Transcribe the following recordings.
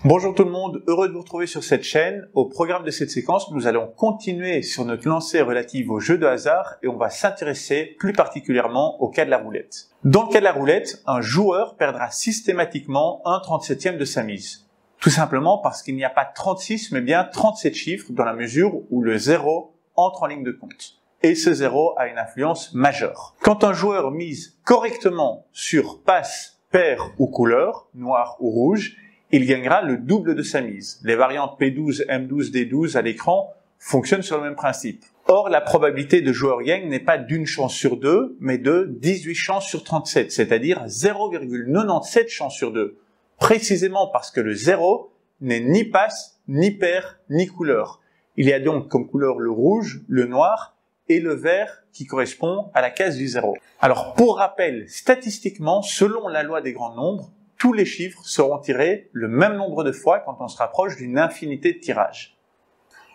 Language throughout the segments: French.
Bonjour tout le monde, heureux de vous retrouver sur cette chaîne. Au programme de cette séquence, nous allons continuer sur notre lancée relative aux jeux de hasard et on va s'intéresser plus particulièrement au cas de la roulette. Dans le cas de la roulette, un joueur perdra systématiquement 1/37e de sa mise. Tout simplement parce qu'il n'y a pas 36 mais bien 37 chiffres dans la mesure où le 0 entre en ligne de compte. Et ce 0 a une influence majeure. Quand un joueur mise correctement sur passe, paire ou couleur, noir ou rouge, il gagnera le double de sa mise. Les variantes P12, M12, D12 à l'écran fonctionnent sur le même principe. Or, la probabilité de joueur gagne n'est pas d'une chance sur 2, mais de 18 chances sur 37, c'est-à-dire 0,97 chances sur 2. Précisément parce que le 0 n'est ni passe, ni paire, ni couleur. Il y a donc comme couleur le rouge, le noir et le vert qui correspond à la case du 0. Alors, pour rappel, statistiquement, selon la loi des grands nombres, tous les chiffres seront tirés le même nombre de fois quand on se rapproche d'une infinité de tirages.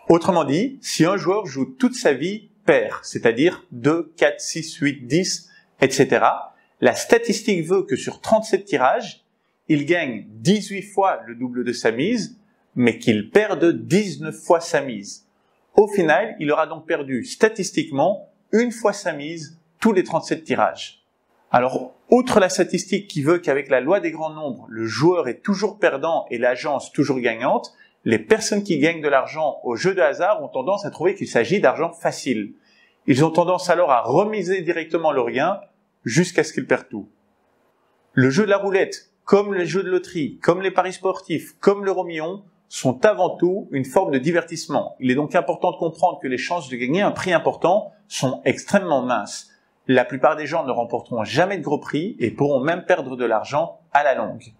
Autrement dit, si un joueur joue toute sa vie pair, c'est-à-dire 2, 4, 6, 8, 10, etc., la statistique veut que sur 37 tirages, il gagne 18 fois le double de sa mise, mais qu'il perde 19 fois sa mise. Au final, il aura donc perdu statistiquement une fois sa mise tous les 37 tirages. Alors, outre la statistique qui veut qu'avec la loi des grands nombres, le joueur est toujours perdant et l'agence toujours gagnante, les personnes qui gagnent de l'argent au jeu de hasard ont tendance à trouver qu'il s'agit d'argent facile. Ils ont tendance alors à remiser directement leur gain jusqu'à ce qu'ils perdent tout. Le jeu de la roulette, comme les jeux de loterie, comme les paris sportifs, comme l'euro-million, sont avant tout une forme de divertissement. Il est donc important de comprendre que les chances de gagner un prix important sont extrêmement minces. La plupart des gens ne remporteront jamais de gros prix et pourront même perdre de l'argent à la longue.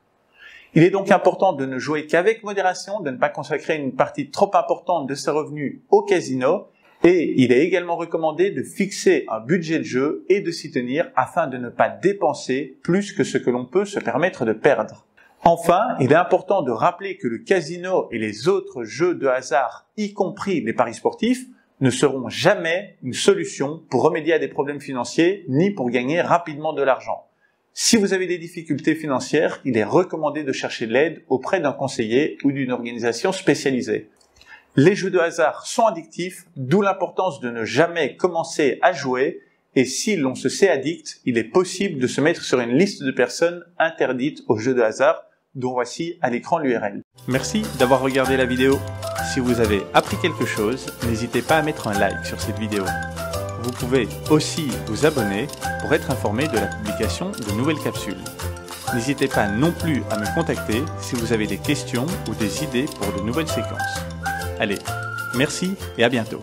Il est donc important de ne jouer qu'avec modération, de ne pas consacrer une partie trop importante de ses revenus au casino et il est également recommandé de fixer un budget de jeu et de s'y tenir afin de ne pas dépenser plus que ce que l'on peut se permettre de perdre. Enfin, il est important de rappeler que le casino et les autres jeux de hasard, y compris les paris sportifs, ne seront jamais une solution pour remédier à des problèmes financiers ni pour gagner rapidement de l'argent. Si vous avez des difficultés financières, il est recommandé de chercher de l'aide auprès d'un conseiller ou d'une organisation spécialisée. Les jeux de hasard sont addictifs, d'où l'importance de ne jamais commencer à jouer et si l'on se sait addict, il est possible de se mettre sur une liste de personnes interdites aux jeux de hasard dont voici à l'écran l'URL. Merci d'avoir regardé la vidéo. Si vous avez appris quelque chose, n'hésitez pas à mettre un like sur cette vidéo. Vous pouvez aussi vous abonner pour être informé de la publication de nouvelles capsules. N'hésitez pas non plus à me contacter si vous avez des questions ou des idées pour de nouvelles séquences. Allez, merci et à bientôt.